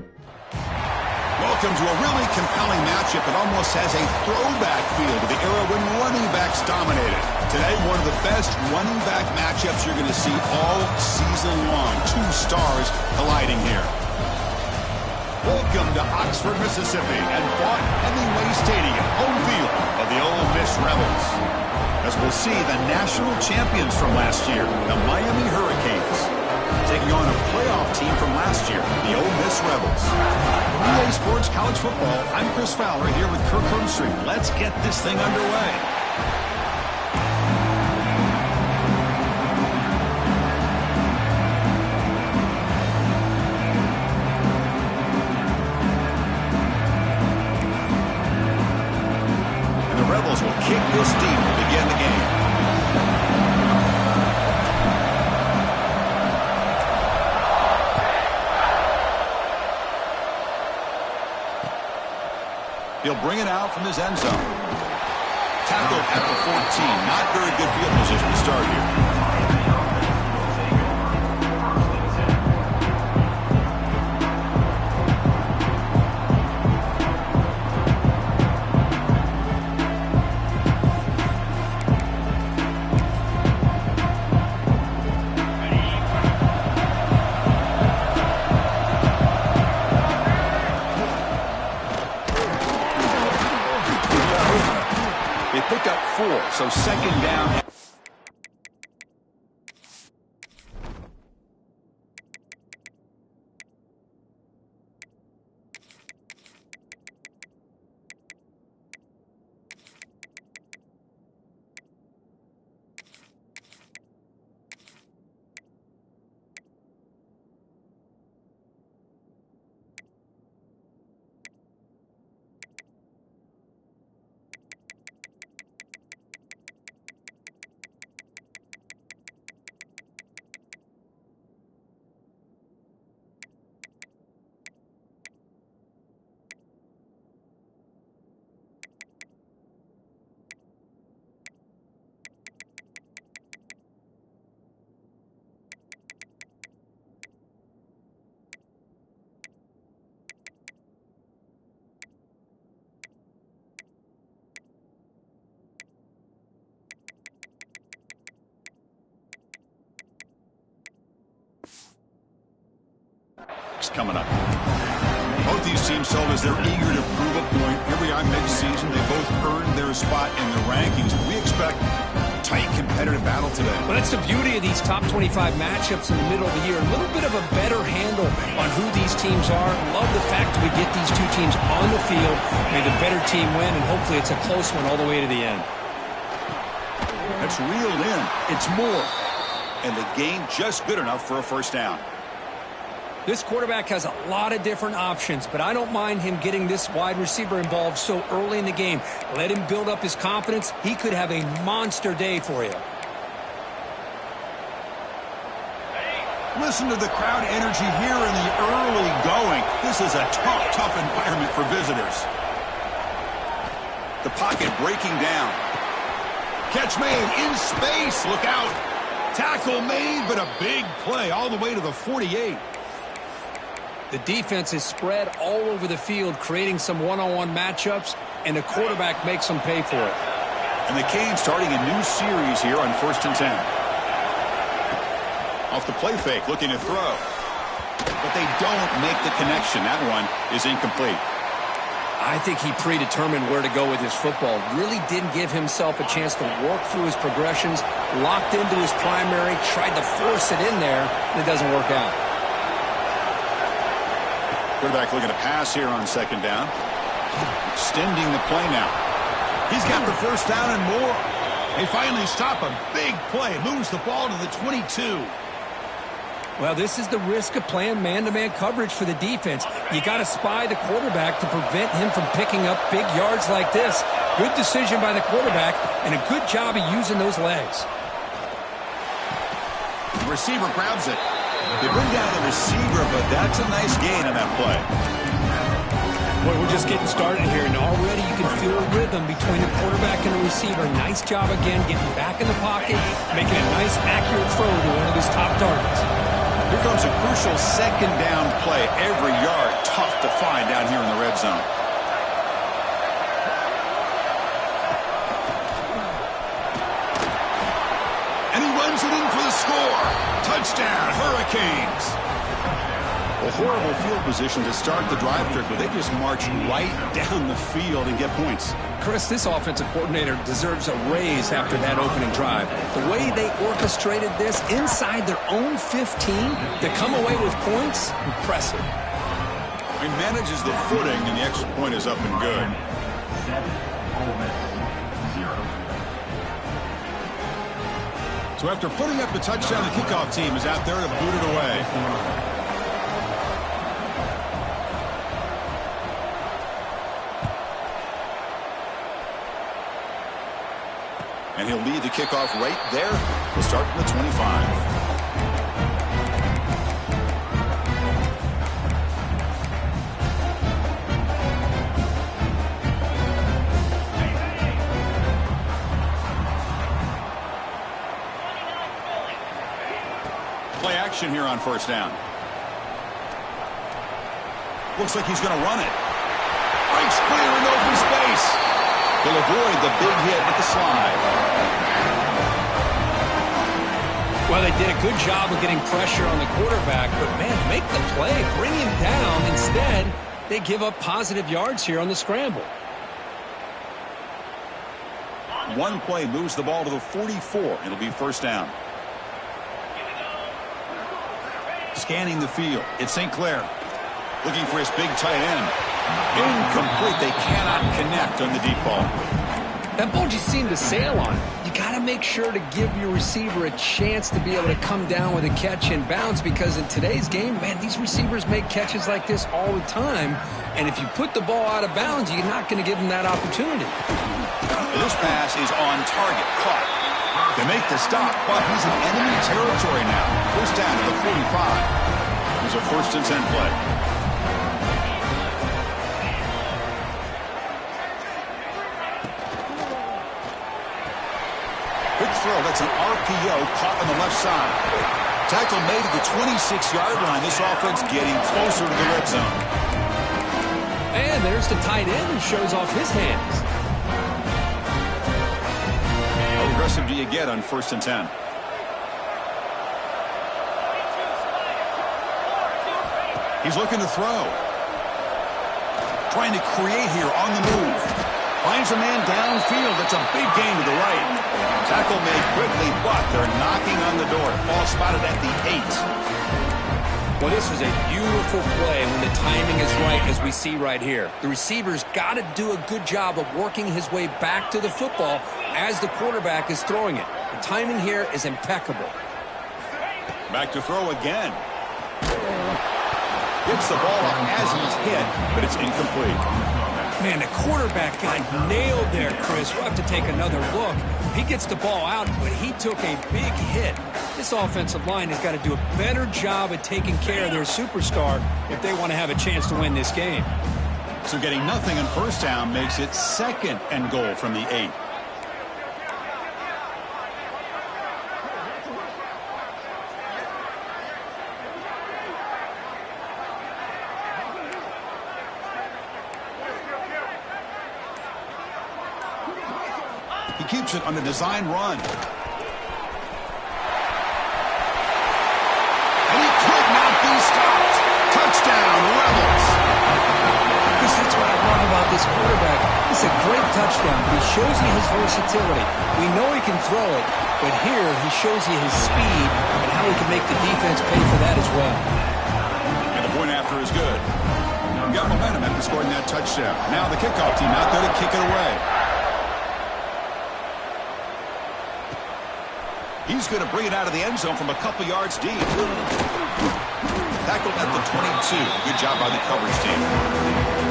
Welcome to a really compelling matchup that almost has a throwback feel to the era when running backs dominated. Today, one of the best running back matchups you're going to see all season long. Two stars colliding here. Welcome to Oxford, Mississippi, and Vaught Hemingway Stadium, home field of the Ole Miss Rebels. As we'll see, the national champions from last year, the Miami Hurricanes, taking on a playoff team from last year, the Ole Miss Rebels. EA Sports College Football, I'm Chris Fowler here with Kirk Hermstreet. Let's get this thing underway. Will kick this deep to begin the game. He'll bring it out from his end zone. Tackle at the 14. Not very good field position to start here. Picked up 4, so second down. Coming up. Both these teams told us they're eager to prove a point. Here we are mid-season. They both earned their spot in the rankings. We expect a tight, competitive battle today. Well, that's the beauty of these top 25 matchups in the middle of the year. A little bit of a better handle on who these teams are. Love the fact that we get these two teams on the field. May the better team win, and hopefully it's a close one all the way to the end. That's reeled in. It's more. And the gain just good enough for a first down. This quarterback has a lot of different options, but I don't mind him getting this wide receiver involved so early in the game. Let him build up his confidence. He could have a monster day for you. Listen to the crowd energy here in the early going. This is a tough environment for visitors. The pocket breaking down. Catch made in space. Look out. Tackle made, but a big play all the way to the 48. The defense is spread all over the field, creating some one-on-one matchups, and the quarterback makes them pay for it. And the Canes starting a new series here on 1st and 10. Off the play fake, looking to throw. But they don't make the connection. That one is incomplete. I think he predetermined where to go with his football. Really didn't give himself a chance to work through his progressions. Locked into his primary, tried to force it in there, and it doesn't work out. Quarterback looking to pass here on second down. Extending the play now. He's got the first down and more. They finally stop a big play. Moves the ball to the 22. Well, this is the risk of playing man-to-man coverage for the defense. You got to spy the quarterback to prevent him from picking up big yards like this. Good decision by the quarterback and a good job of using those legs. The receiver grabs it. They bring down the receiver, but that's a nice gain on that play. Boy, we're just getting started here, and already you can feel a rhythm between the quarterback and the receiver. Nice job again getting back in the pocket, making a nice, accurate throw to one of his top targets. Here comes a crucial second down play. Every yard tough to find down here in the red zone. And he runs it in for the score. Touchdown, Hurricanes. A horrible field position to start the drive, Kirk, but they just march right down the field and get points. Chris, this offensive coordinator deserves a raise after that opening drive. The way they orchestrated this inside their own 15 to come away with points, impressive. He manages the footing, and the extra point is up and good. So after putting up the touchdown, the kickoff team is out there to boot it away. And he'll lead the kickoff right there. We'll start from the 25. Play action here on first down. Looks like he's going to run it. Breaks clear in open space. He'll avoid the big hit with the slide. Well, they did a good job of getting pressure on the quarterback, but, man, make the play, bring him down. Instead, they give up positive yards here on the scramble. One play moves the ball to the 44. It'll be first down. Scanning the field. It's St. Clair. Looking for his big tight end. Incomplete. They cannot connect on the deep ball. That ball just seemed to sail on it. You got to make sure to give your receiver a chance to be able to come down with a catch and bounce, because in today's game, man, these receivers make catches like this all the time. And if you put the ball out of bounds, you're not going to give them that opportunity. This pass is on target. Caught. They make the stop, but he's in enemy territory now. First down to the 45. Here's a 1st and 10 play. Quick throw. That's an RPO caught on the left side. Tackle made at the 26-yard line. This offense getting closer to the red zone. And there's the tight end who shows off his hands. How aggressive do you get on 1st and 10? He's looking to throw. Trying to create here on the move. Finds a man downfield. It's a big gain to the right. Tackle made quickly, but they're knocking on the door. Ball spotted at the 8. Well, this was a beautiful play when the timing is right, as we see right here. The receiver's got to do a good job of working his way back to the football as the quarterback is throwing it. The timing here is impeccable. Back to throw again. Gets the ball off as he's hit, but it's incomplete. Man, the quarterback got nailed there, Chris. We'll have to take another look. He gets the ball out, but he took a big hit. This offensive line has got to do a better job at taking care of their superstar if they want to have a chance to win this game. So getting nothing on first down makes it 2nd and goal from the 8. He keeps it on the design run. And he could not be stopped. Touchdown, Rebels. Because that's what I love about this quarterback. It's a great touchdown. He shows you his versatility. We know he can throw it, but here he shows you his speed and how he can make the defense pay for that as well. And the point after is good. Got momentum after scoring that touchdown. Now the kickoff team out there to kick it away. He's going to bring it out of the end zone from a couple yards deep. Tackled at the 22. Good job by the coverage team.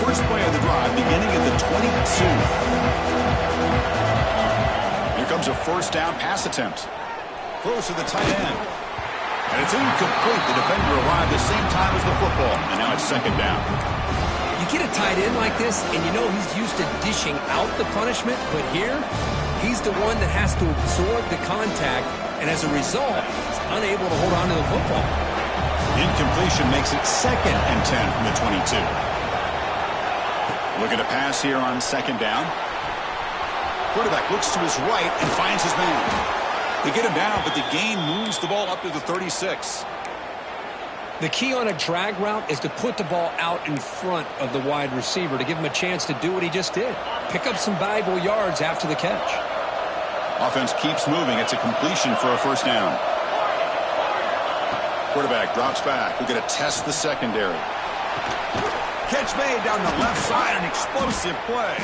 first play of the drive, beginning at the 22. Here comes a first down pass attempt. Throws to the tight end. And it's incomplete. The defender arrived the same time as the football. And now it's second down. You get a tight end like this, and you know he's used to dishing out the punishment, but here, he's the one that has to absorb the contact, and as a result, he's unable to hold on to the football. Incompletion makes it 2nd and 10 from the 22. Looking to pass here on second down. Quarterback looks to his right and finds his man. They get him down, but the gain moves the ball up to the 36. The key on a drag route is to put the ball out in front of the wide receiver to give him a chance to do what he just did. Pick up some valuable yards after the catch. Offense keeps moving. It's a completion for a first down. Quarterback drops back. We're going to test the secondary. Catch made down the left side. An explosive play.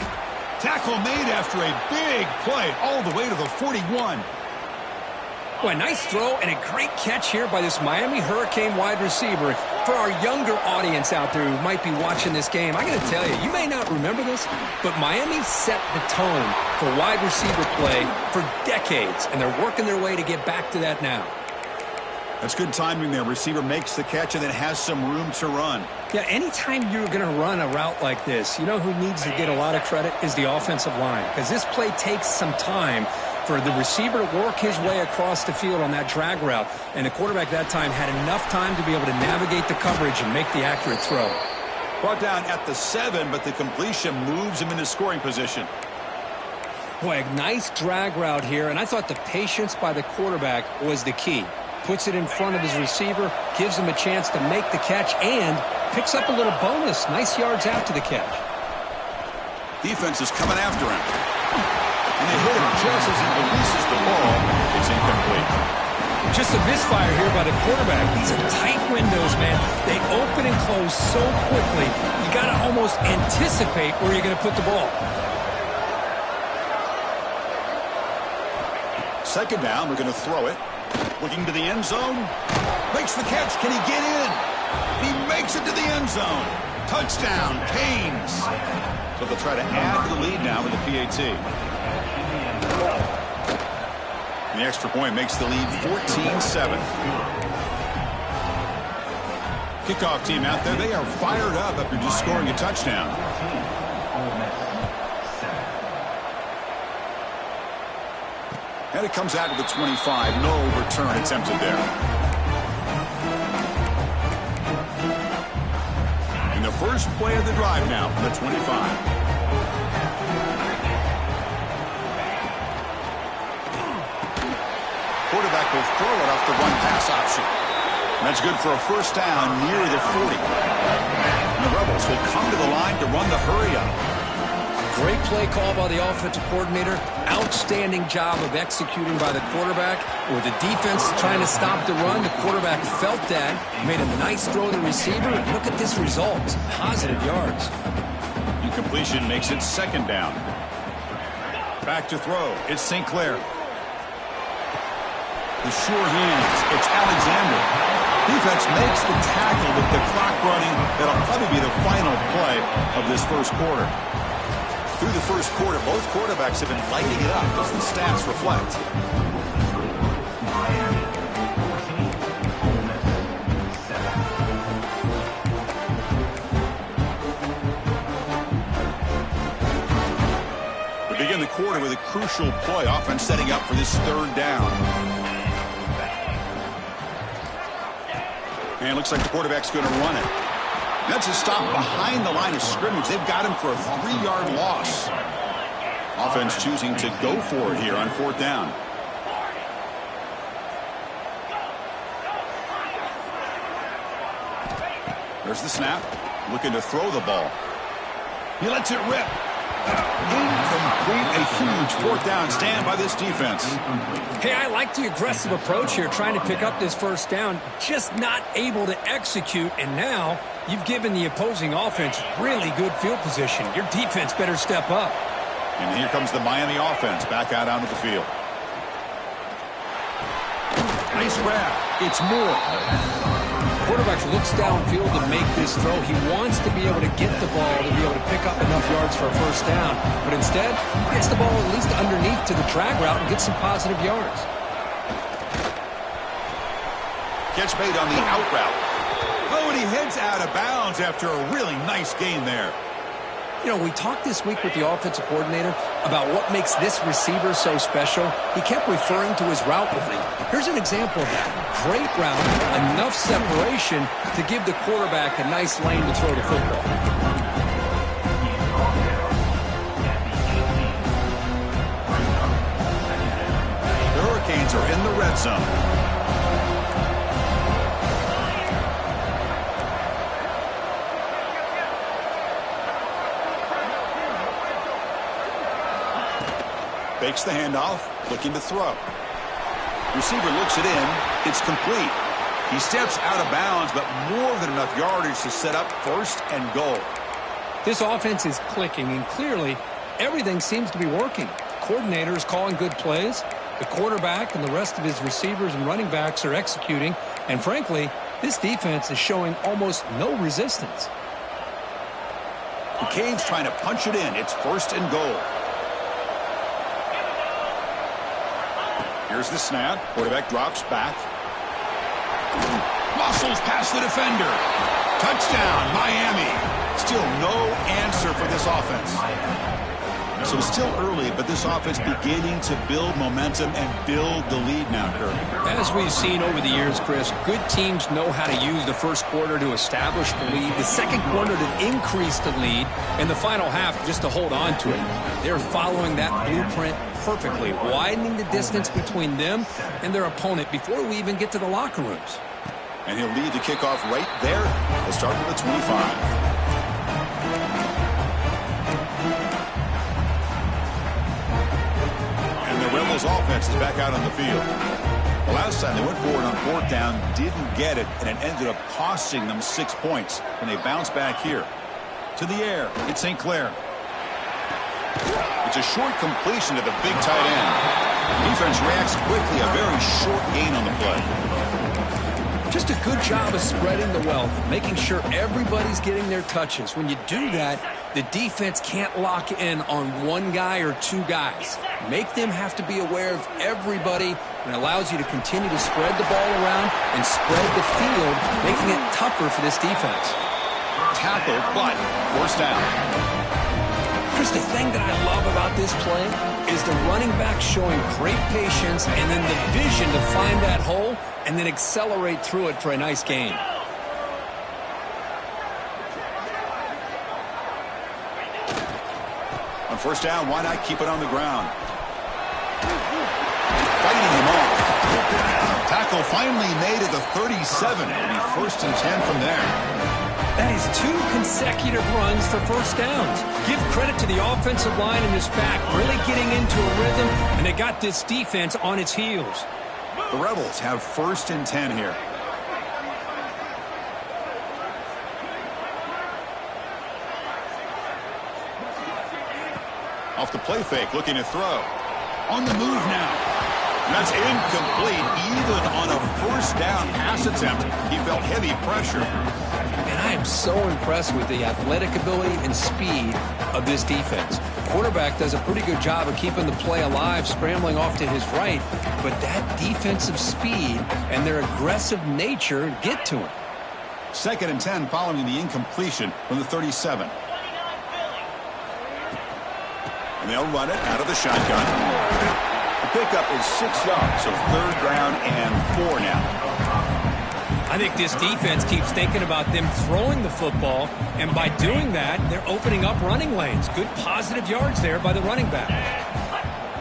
Tackle made after a big play all the way to the 41. Well, a nice throw and a great catch here by this Miami Hurricane wide receiver. For our younger audience out there who might be watching this game, I got to tell you, you may not remember this, but Miami set the tone for wide receiver play for decades, and they're working their way to get back to that now. That's good timing there. Receiver makes the catch and then has some room to run. Yeah, anytime you're going to run a route like this, you know who needs to get a lot of credit is the offensive line, because this play takes some time for the receiver to work his way across the field on that drag route, and the quarterback that time had enough time to be able to navigate the coverage and make the accurate throw. Brought down at the 7, but the completion moves him into scoring position. Boy, a nice drag route here, and I thought the patience by the quarterback was the key. Puts it in front of his receiver, gives him a chance to make the catch, and picks up a little bonus. Nice yards after the catch. Defense is coming after him. And they hit him just as he releases the ball. It's incomplete. Just a misfire here by the quarterback. These are tight windows, man. They open and close so quickly, you got to almost anticipate where you're going to put the ball. Second down, we're going to throw it. Looking to the end zone. Makes the catch. Can he get in? He makes it to the end zone. Touchdown, Canes. So they'll try to add to the lead now with the PAT. And the extra point makes the lead 14-7. Kickoff team out there, they are fired up after just scoring a touchdown. And it comes out to the 25. No return attempted there. And the first play of the drive now from the 25. Quarterback will throw it off the run-pass option. And that's good for a first down near the 40. And the Rebels will come to the line to run the hurry-up. Great play call by the offensive coordinator. Outstanding job of executing by the quarterback. With the defense trying to stop the run, the quarterback felt that, made a nice throw to the receiver, and look at this result. Positive yards. Incompletion makes it second down. Back to throw. It's St. Clair. The sure hands. It's Alexander. Defense makes the tackle with the clock running. That'll probably be the final play of this first quarter. Through the first quarter, both quarterbacks have been lighting it up as the stats reflect. We begin the quarter with a crucial play. Offense setting up for this third down. And it looks like the quarterback's going to run it. That's a stop behind the line of scrimmage. They've got him for a 3-yard loss. Offense choosing to go for it here on fourth down. There's the snap. Looking to throw the ball. He lets it rip. Incomplete. A huge fourth down stand by this defense. Hey, I like the aggressive approach here, trying to pick up this first down, just not able to execute, and now you've given the opposing offense really good field position. Your defense better step up. And here comes the Miami offense back out onto the field. Nice grab. It's Moore. quarterback looks downfield to make this throw. He wants to be able to get the ball to be able to pick up enough yards for a first down. But instead, he gets the ball at least underneath to the drag route and gets some positive yards. Catch made on the out route. Oh, and he heads out of bounds after a really nice gain there. You know, we talked this week with the offensive coordinator about what makes this receiver so special. He kept referring to his route running. Here's an example of that. Great route, enough separation to give the quarterback a nice lane to throw the football. The Hurricanes are in the red zone. Fakes the handoff, looking to throw. Receiver looks it in. It's complete. He steps out of bounds, but more than enough yardage to set up first and goal. This offense is clicking, and clearly everything seems to be working. The coordinator is calling good plays. The quarterback and the rest of his receivers and running backs are executing. And frankly, this defense is showing almost no resistance. The Canes trying to punch it in. It's first and goal. Here's the snap. Quarterback drops back. Muscles past the defender. Touchdown, Miami. Still no answer for this offense. So it's still early, but this offense beginning to build momentum and build the lead now, Kirk. As we've seen over the years, Chris, good teams know how to use the first quarter to establish the lead, the second quarter to increase the lead, and the final half just to hold on to it. They're following that blueprint perfectly, widening the distance between them and their opponent before we even get to the locker rooms. And he'll lead the kickoff right there. We'll start with the 25. Rebels offense is back out on the field. The last time they went forward on fourth down, didn't get it, and it ended up costing them 6 points. And they bounce back here. To the air, it's St. Clair. It's a short completion to the big tight end. Defense reacts quickly, a very short gain on the play. Just a good job of spreading the wealth, making sure everybody's getting their touches. When you do that, the defense can't lock in on one guy or two guys. Make them have to be aware of everybody, and allows you to continue to spread the ball around and spread the field, making it tougher for this defense. Tackle, but first down. Chris, the thing that I love about this play is the running back showing great patience and then the vision to find that hole and then accelerate through it for a nice gain. On first down, why not keep it on the ground? Fighting him off. Tackle finally made at the 37. It'll be first and 10 from there. That is 2 consecutive runs for first downs. Give credit to the offensive line in this back, really getting into a rhythm, and they got this defense on its heels. The Rebels have first and 10 here. Off the play fake, looking to throw. On the move now. That's incomplete, even on a first down pass attempt. He felt heavy pressure. And I am so impressed with the athletic ability and speed of this defense. Quarterback does a pretty good job of keeping the play alive, scrambling off to his right, but that defensive speed and their aggressive nature get to him. Second and 10 following the incompletion from the 37. And they'll run it out of the shotgun. The pickup is 6 yards, so third down and 4 now. I think this defense keeps thinking about them throwing the football, and by doing that, they're opening up running lanes. Good positive yards there by the running back.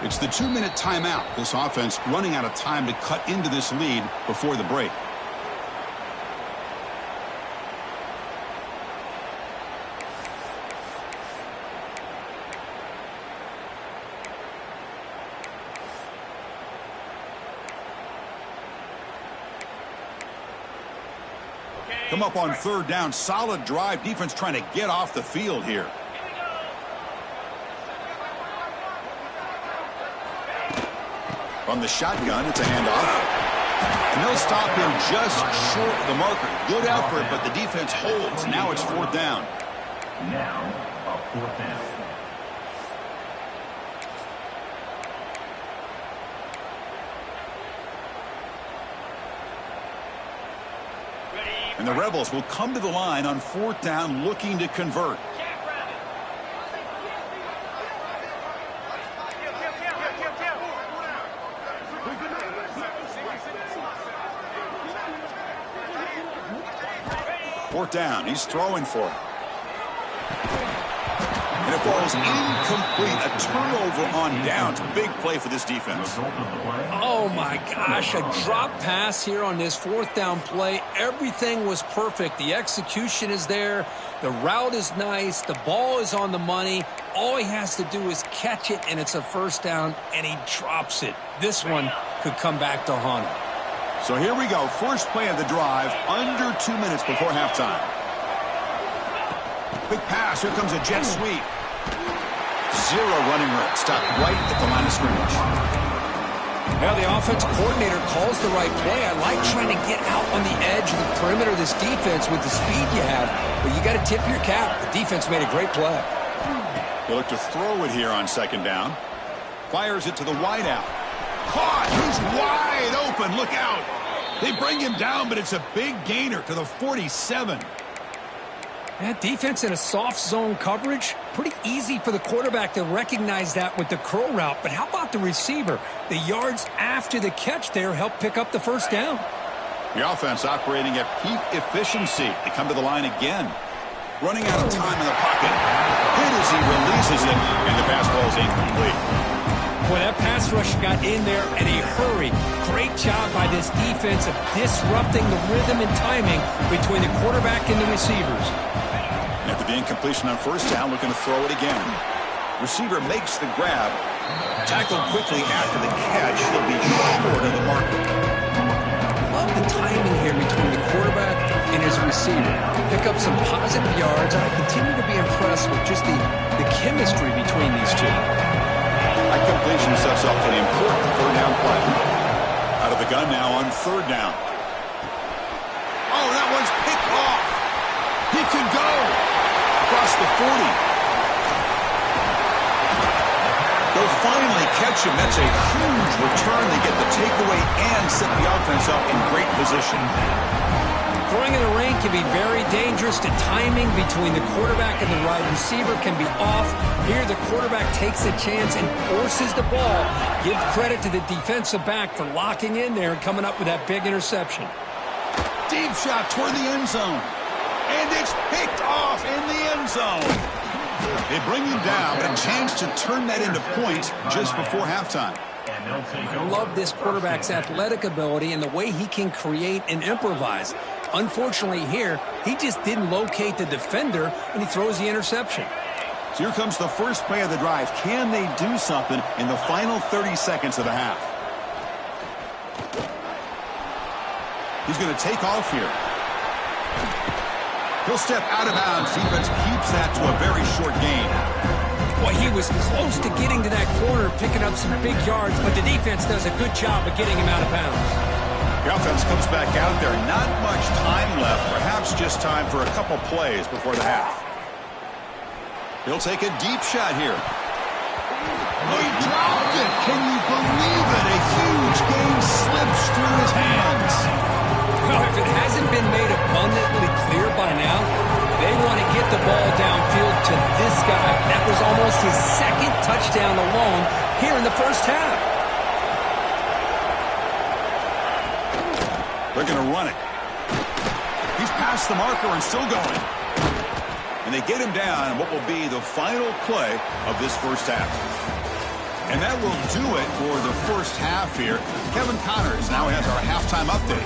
It's the 2-minute timeout. This offense running out of time to cut into this lead before the break. Come up on third down. Solid drive. Defense trying to get off the field here. From the shotgun, it's a handoff. And they'll stop him just short of the marker. Good effort, but the defense holds. Now it's 4th down. Now, a 4th down. And the Rebels will come to the line on 4th down looking to convert. Fourth down, he's throwing for it. And it falls incomplete. A turnover on downs. Big play for this defense. Oh, my gosh. A drop pass here on this 4th down play. Everything was perfect. The execution is there. The route is nice. The ball is on the money. All he has to do is catch it, and it's a 1st down, and he drops it. This one could come back to haunt him. So here we go. First play of the drive, under 2 minutes before halftime. Big pass. Here comes a jet sweep. Zero running room. Stopped right at the line of scrimmage. Now the offensive coordinator calls the right play. I like trying to get out on the edge of the perimeter of this defense with the speed you have, but you got to tip your cap. The defense made a great play. They look to throw it here on 2nd down. Fires it to the wideout. Caught. He's wide open. Look out. They bring him down, but it's a big gainer to the 47. That defense in a soft zone coverage, pretty easy for the quarterback to recognize that with the curl route. But how about the receiver? The yards after the catch there help pick up the 1st down. The offense operating at peak efficiency. They come to the line again. Running out of time in the pocket. Hit as he releases it, and the pass ball is incomplete. Well, that pass rush got in there in a hurry. Great job by this defense of disrupting the rhythm and timing between the quarterback and the receivers. After the incompletion on 1st down, looking to throw it again. Receiver makes the grab. Tackled quickly after the catch. He'll be short of the marker. Love the timing here between the quarterback and his receiver. Pick up some positive yards, and I continue to be impressed with just the chemistry between these two. That completion sets up an important 3rd down play. Out of the gun now on 3rd down. Oh, that one's picked off. He can go across the 40. They'll finally catch him. That's a huge return. They get the takeaway and set the offense up in great position. Throwing in the rain can be very dangerous. The timing between the quarterback and the wide receiver can be off. Here, the quarterback takes a chance and forces the ball. Give credit to the defensive back for locking in there and coming up with that big interception. Deep shot toward the end zone. And it's picked off in the end zone. They bring him down, but a chance to turn that into points just before halftime. I love this quarterback's athletic ability and the way he can create and improvise. Unfortunately here, he just didn't locate the defender, and he throws the interception. So here comes the first play of the drive. Can they do something in the final 30 seconds of the half? He's going to take off here. He'll step out of bounds. Defense keeps that to a very short gain. Well, he was close to getting to that corner, picking up some big yards, but the defense does a good job of getting him out of bounds. The offense comes back out there. Not much time left. Perhaps just time for a couple plays before the half. He'll take a deep shot here. Oh, he dropped it. Can you believe it? A huge gain slips through his hands. Well, if it hasn't been made abundantly clear by now, they want to get the ball downfield to this guy. That was almost his 2nd touchdown alone here in the first half. They're going to run it. He's past the marker and still going. And they get him down in what will be the final play of this first half. And that will do it for the first half here. Kevin Connors now has our halftime update.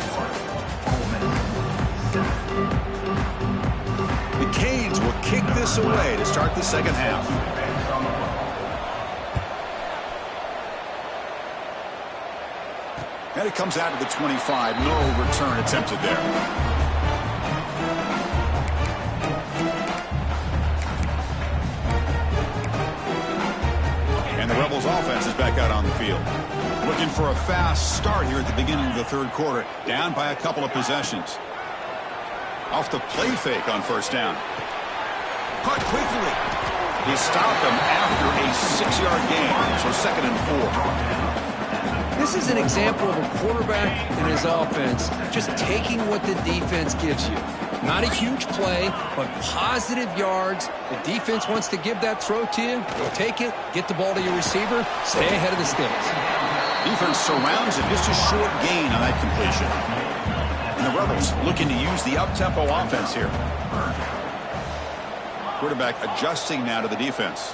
The Canes will kick this away to start the second half. And it comes out of the 25. No return attempted there. And the Rebels offense is back out on the field. Looking for a fast start here at the beginning of the third quarter. Down by a couple of possessions. Off the play fake on first down. Caught quickly. He stopped him after a 6-yard gain. So 2nd and 4. This is an example of a quarterback and his offense just taking what the defense gives you. Not a huge play, but positive yards. The defense wants to give that throw to you. You'll take it, get the ball to your receiver, stay ahead of the sticks. Defense surrounds him, just a short gain on that completion. And the Rebels looking to use the up-tempo offense here. Quarterback adjusting now to the defense.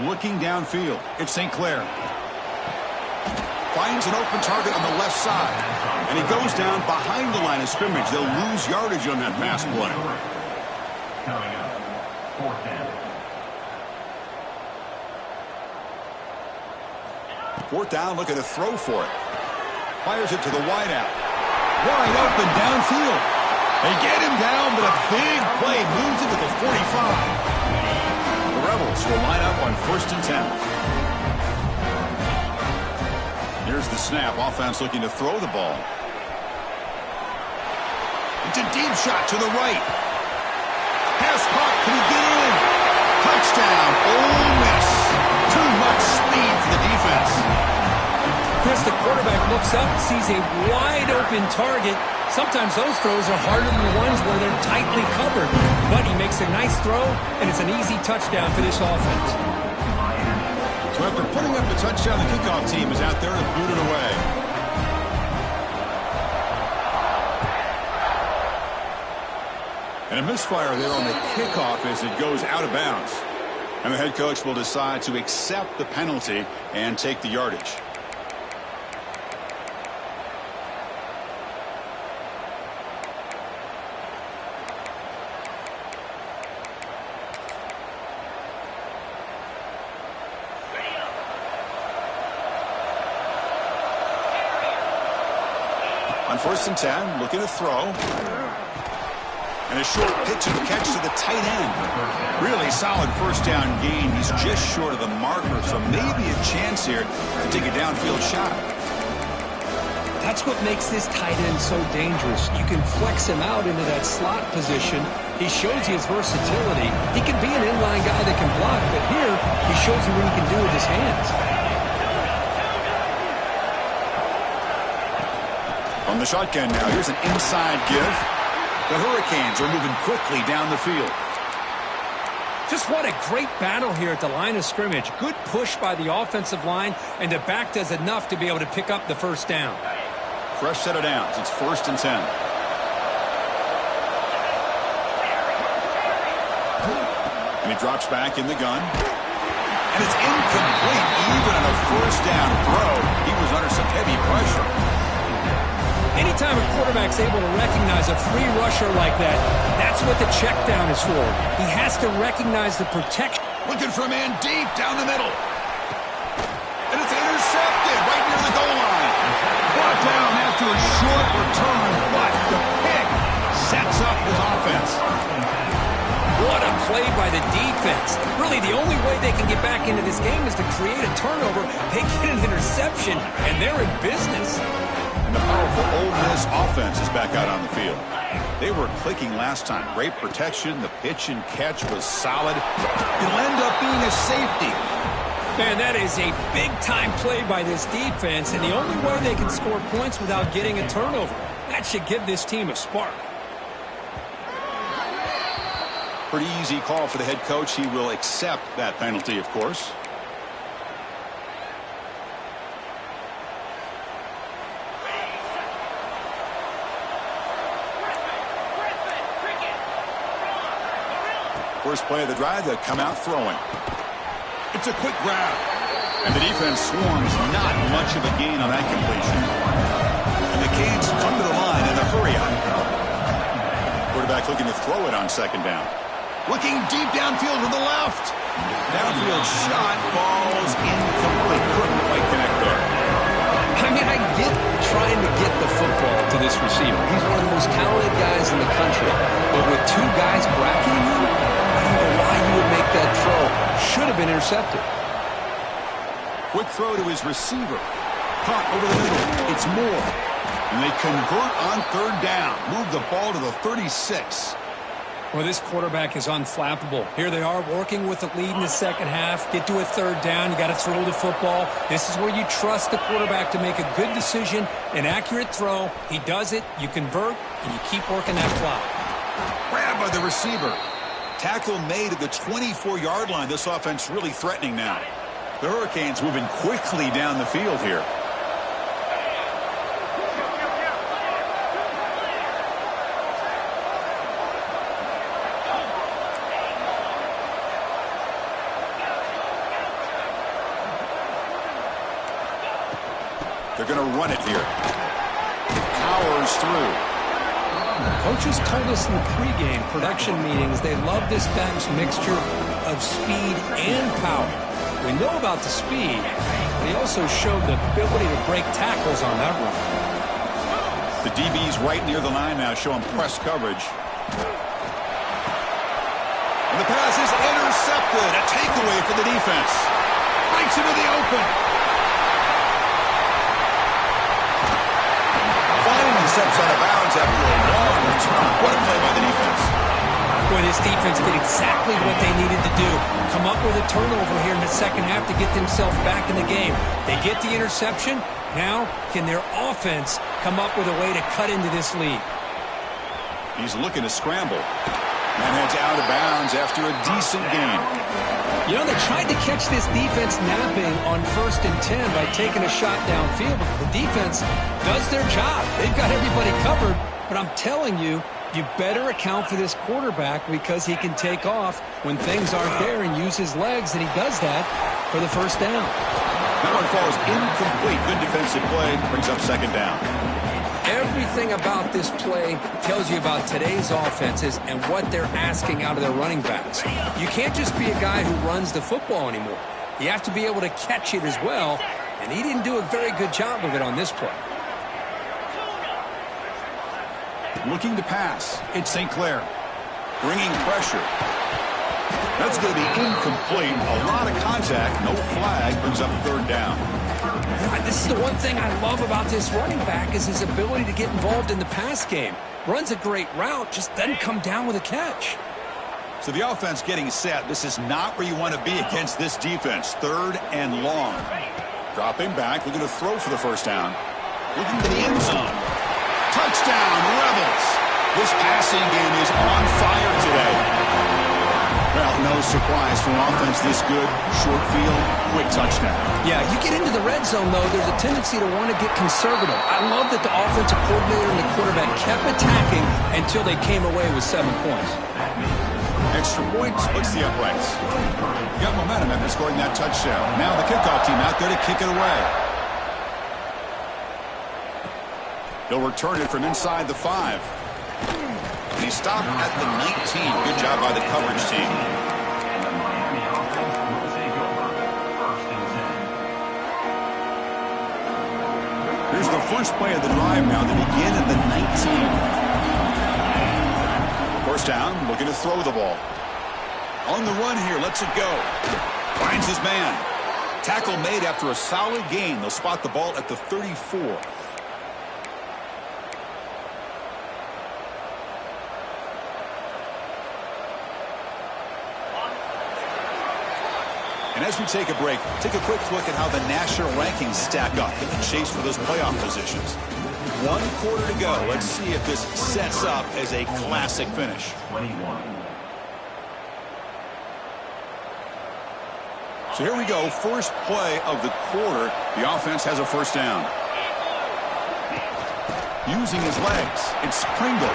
Looking downfield, it's St. Clair. Finds an open target on the left side. And he goes down behind the line of scrimmage. They'll lose yardage on that pass play. Coming up, 4th down. 4th down, looking to throw for it. Fires it to the wideout. Wide open downfield. They get him down, but a big play moves it to the 45. The Rebels will line up on 1st and 10. Here's the snap. Offense looking to throw the ball. It's a deep shot to the right. Pass caught. Can he get in? Touchdown. Ole Miss. Too much speed for the defense. Chris, the quarterback looks up, sees a wide-open target. Sometimes those throws are harder than the ones where they're tightly covered. But he makes a nice throw, and it's an easy touchdown for this offense. So after putting up a touchdown, the kickoff team is out there to boot it away. And a misfire there on the kickoff as it goes out of bounds. And the head coach will decide to accept the penalty and take the yardage. On 1st and 10, looking to throw. And a short pitch and catch to the tight end. Really solid first down gain. He's just short of the marker, so maybe a chance here to take a downfield shot. That's what makes this tight end so dangerous. You can flex him out into that slot position. He shows you his versatility. He can be an inline guy that can block, but here he shows you what he can do with his hands. On the shotgun now, here's an inside give. The Hurricanes are moving quickly down the field. Just what a great battle here at the line of scrimmage. Good push by the offensive line, and the back does enough to be able to pick up the first down. Fresh set of downs. It's 1st and 10. And he drops back in the gun. And it's incomplete. Even on a first down throw, he was under some heavy pressure. Anytime a quarterback's able to recognize a free rusher like that, that's what the check down is for. He has to recognize the protection. Looking for a man deep down the middle. And it's intercepted right near the goal line. Brought down after a short return, but the pick sets up his offense. What a play by the defense. Really, the only way they can get back into this game is to create a turnover. They get an interception, and they're in business. The powerful Ole Miss offense is back out on the field. They were clicking last time. Great protection. The pitch and catch was solid. It'll end up being a safety. Man, that is a big-time play by this defense, and the only way they can score points without getting a turnover. That should give this team a spark. Pretty easy call for the head coach. He will accept that penalty, of course. First play of the drive, they'll come out throwing. It's a quick grab. And the defense swarms not much of a gain on that completion. And the Canes come to the line in a hurry-up. Quarterback looking to throw it on 2nd down. Looking deep downfield to the left. Downfield shot falls incomplete. Couldn't quite connect there. I mean, I get trying to get the football to this receiver. He's most talented guys in the country. But with two guys bracketing him, I don't know why he would make that throw. Should have been intercepted. Quick throw to his receiver. Caught over the middle. It's Moore. And they convert on third down. Move the ball to the 36. Well, this quarterback is unflappable. Here they are working with the lead in the second half. Get to a third down. You got to throw the football. This is where you trust the quarterback to make a good decision, an accurate throw. He does it. You convert, and you keep working that clock. Grab by the receiver. Tackle made at the 24-yard line. This offense really threatening now. The Hurricanes moving quickly down the field here. They're going to run it here. Powers through. Coaches told us in the pregame production meetings they love this back's mixture of speed and power. We know about the speed, but he also showed the ability to break tackles on that run. The DB's right near the line now, showing press coverage. And the pass is intercepted. A takeaway for the defense. Breaks into the open. Finally steps out of bounds after a long return. What a play by the defense. Boy, this defense did exactly what they needed to do. Come up with a turnover here in the second half to get themselves back in the game. They get the interception. Now, can their offense come up with a way to cut into this lead? He's looking to scramble. And heads out of bounds after a decent gain. You know, they tried to catch this defense napping on 1st and 10 by taking a shot downfield, but the defense does their job. They've got everybody covered, but I'm telling you, you better account for this quarterback because he can take off when things aren't there and use his legs, and he does that for the first down. That one falls incomplete. Good defensive play. Brings up second down. Everything about this play tells you about today's offenses and what they're asking out of their running backs. You can't just be a guy who runs the football anymore. You have to be able to catch it as well, and he didn't do a very good job of it on this play. Looking to pass. It's St. Clair. Bringing pressure. That's going to be incomplete. A lot of contact. No flag. Brings up third down. This is the one thing I love about this running back is his ability to get involved in the pass game. Runs a great route, just doesn't come down with a catch. So the offense getting set. This is not where you want to be against this defense. Third and long. Dropping back. Looking to throw for the first down. Looking to the end zone. Touchdown, Rebels. This passing game is on fire today. Well, no surprise for an offense this good. Short field, quick touchdown. Yeah, you get into the red zone, though, there's a tendency to want to get conservative. I love that the offensive coordinator and the quarterback kept attacking until they came away with 7 points. Extra point splits the uprights. Got momentum after scoring that touchdown. Now the kickoff team out there to kick it away. He'll return it from inside the 5. And he stopped at the 19. Good job by the coverage team. Here's the first play of the drive now. They begin at the 19. First down, looking to throw the ball. On the run here, lets it go. Finds his man. Tackle made after a solid gain. They'll spot the ball at the 34. And as we take a break, take a quick look at how the national rankings stack up in the chase for those playoff positions. 1 quarter to go. Let's see if this sets up as a classic finish. 21. So here we go. First play of the quarter. The offense has a first down. Using his legs. It's Pringle.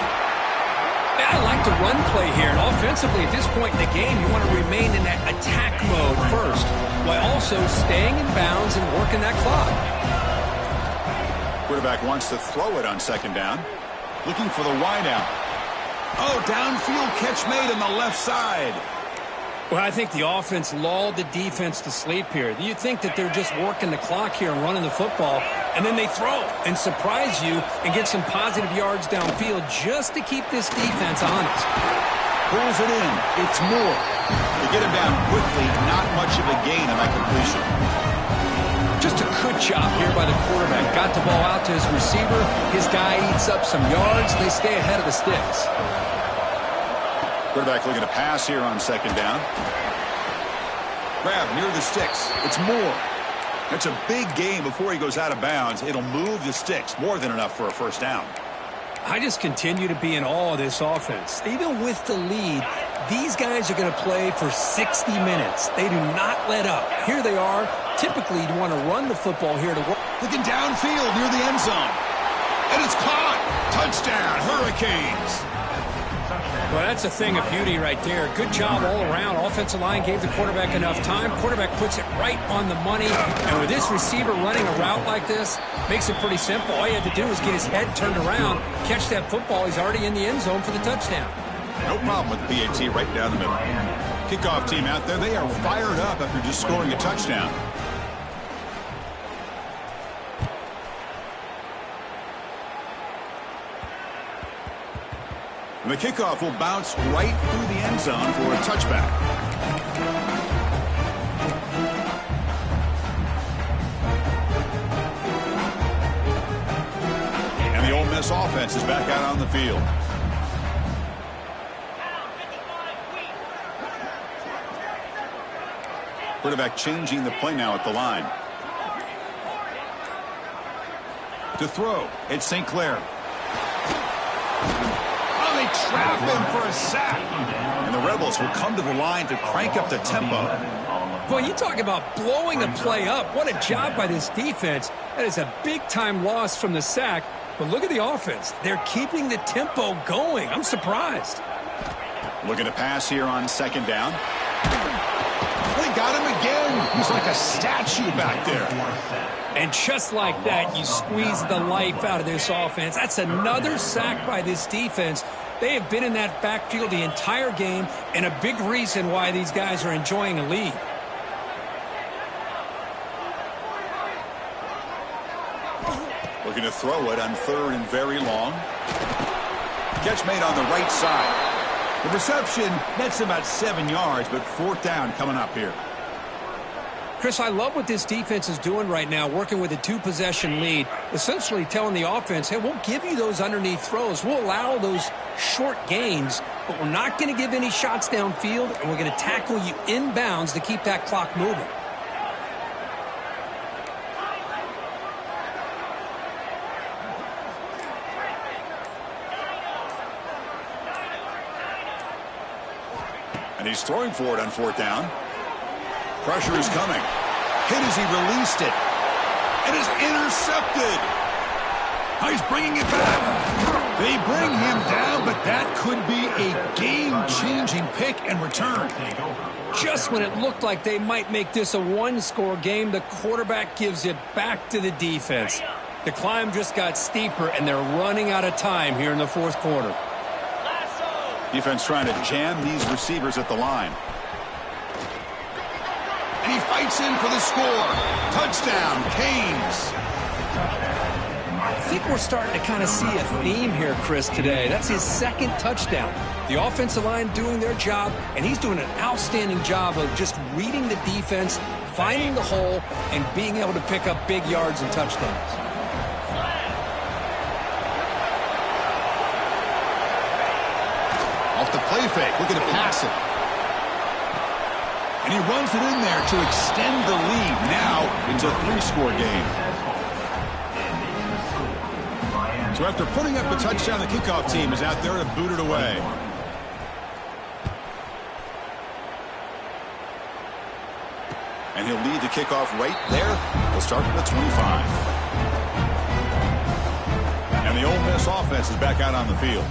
I like the run play here, and offensively at this point in the game, you want to remain in that attack mode first, while also staying in bounds and working that clock. Quarterback wants to throw it on second down. Looking for the wide out. Oh, downfield catch made on the left side. Well, I think the offense lulled the defense to sleep here. You think that they're just working the clock here and running the football, and then they throw and surprise you and get some positive yards downfield just to keep this defense honest. Pulls it in. It's Moore. They get him down quickly. Not much of a gain on that completion. Just a good job here by the quarterback. Got the ball out to his receiver. His guy eats up some yards. They stay ahead of the sticks. Quarterback looking to pass here on second down. Grab near the sticks. It's Moore. That's a big gain before he goes out of bounds. It'll move the sticks. More than enough for a first down. I just continue to be in awe of this offense. Even with the lead, these guys are going to play for 60 minutes. They do not let up. Here they are. Typically, you want to run the football here to work. Looking downfield near the end zone. And it's caught. Touchdown, Hurricanes. Well, that's a thing of beauty right there. Good job all around. Offensive line gave the quarterback enough time. Quarterback puts it right on the money. And with this receiver running a route like this, makes it pretty simple. All you have to do is get his head turned around, catch that football. He's already in the end zone for the touchdown. No problem with the PAT right down the middle. Kickoff team out there, they are fired up after just scoring a touchdown. And the kickoff will bounce right through the end zone for a touchback. And the Ole Miss offense is back out on the field. Quarterback changing the play now at the line. To throw, it's St. Clair. They trap him for a sack. And the Rebels will come to the line to crank up the tempo. Boy, you talk about blowing a play up. What a job by this defense. That is a big-time loss from the sack. But look at the offense. They're keeping the tempo going. I'm surprised. Looking to pass here on second down. They got him again. He's like a statue back there. And just like that, you squeeze the life out of this offense. That's another sack by this defense. They have been in that backfield the entire game, and a big reason why these guys are enjoying a lead. Looking to throw it on third and very long. Catch made on the right side. The reception nets about 7 yards, but fourth down coming up here. Chris, I love what this defense is doing right now, working with a two-possession lead, essentially telling the offense, hey, we'll give you those underneath throws. We'll allow those short gains, but we're not going to give any shots downfield, and we're going to tackle you inbounds to keep that clock moving. And he's throwing for it on fourth down. Pressure is coming. Hit as he released it. And is intercepted. He's bringing it back. They bring him down, but that could be a game-changing pick and return. Just when it looked like they might make this a one-score game, the quarterback gives it back to the defense. The climb just got steeper, and they're running out of time here in the fourth quarter. Defense trying to jam these receivers at the line. And he fights in for the score. Touchdown, Canes. I think we're starting to kind of see a theme here, Chris, today. That's his second touchdown. The offensive line doing their job, and he's doing an outstanding job of just reading the defense, finding the hole, and being able to pick up big yards and touchdowns. Off the play fake, looking to pass it. And he runs it in there to extend the lead. Now it's a 3-score game. So after putting up a touchdown, the kickoff team is out there to boot it away. And he'll lead the kickoff right there. We'll start from the 25. And the Ole Miss offense is back out on the field.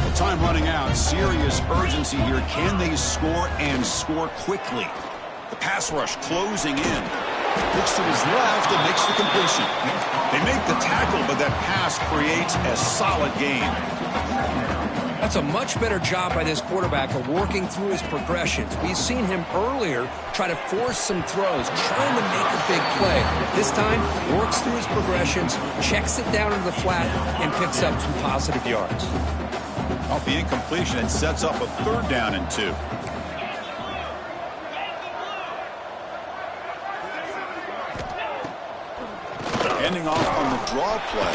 With time running out, serious urgency here. Can they score and score quickly? The pass rush closing in. Looks to his left and makes the completion. They make the tackle, but that pass creates a solid gain. That's a much better job by this quarterback of working through his progressions. We've seen him earlier try to force some throws, trying to make a big play. This time, works through his progressions, checks it down into the flat, and picks up some positive yards. Off the incompletion, it sets up a 3rd down and 2. Ending off on the draw play.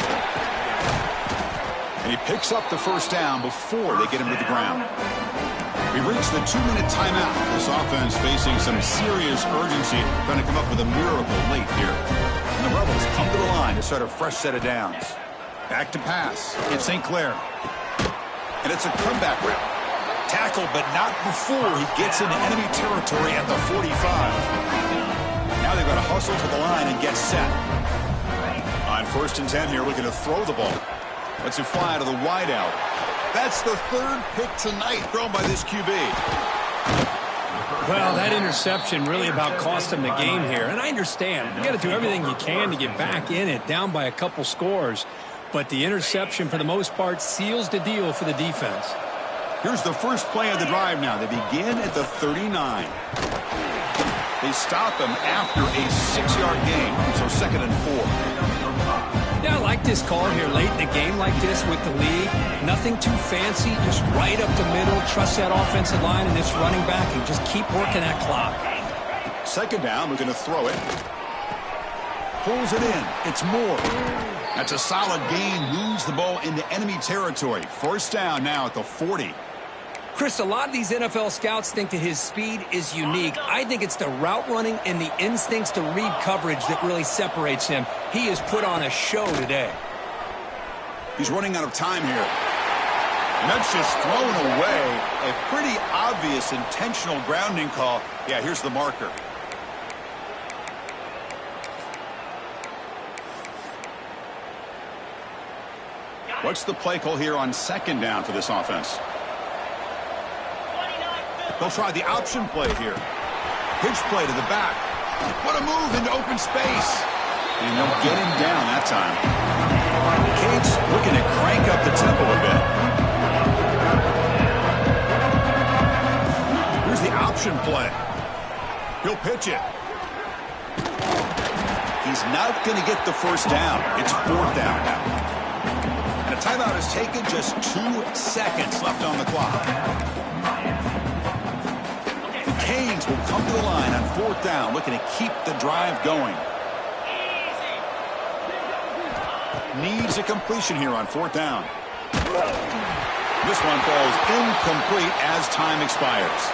And he picks up the 1st down before they get him to the ground. We reached the 2-minute timeout. This offense facing some serious urgency, trying to come up with a miracle late here. And the Rebels come to the line to start a fresh set of downs. Back to pass. It's St. Clair. And it's a comeback rip. Tackle, but not before he gets into enemy territory at the 45. Now they've got to hustle to the line and get set. On 1st and 10 here, looking to throw the ball. Lets it fly to the wideout. That's the 3rd pick tonight thrown by this QB. Well, that interception really about cost him the game here. And I understand. You got to do everything you can to get back in it, down by a couple scores. But the interception, for the most part, seals the deal for the defense. Here's the first play of the drive now. They begin at the 39. They stop him after a 6-yard gain, so 2nd and 4. Yeah, I like this call here late in the game like this with the lead. Nothing too fancy, just right up the middle. Trust that offensive line and this running back and just keep working that clock. 2nd down, we're going to throw it. Pulls it in. It's Moore. That's a solid gain. Moves the ball into enemy territory. 1st down now at the 40. Chris, a lot of these NFL scouts think that his speed is unique. I think it's the route running and the instincts to read coverage that really separates him. He has put on a show today. He's running out of time here. And that's just thrown away. A pretty obvious intentional grounding call. Yeah, here's the marker. What's the play call here on 2nd down for this offense? They'll try the option play here. Pitch play to the back. What a move into open space. And they'll get him down that time. Cates looking to crank up the tempo a bit. Here's the option play. He'll pitch it. He's not going to get the 1st down. It's 4th down now. And a timeout is taken. Just 2 seconds left on the clock. Canes will come to the line on 4th down, looking to keep the drive going. Needs a completion here on 4th down. This one falls incomplete as time expires.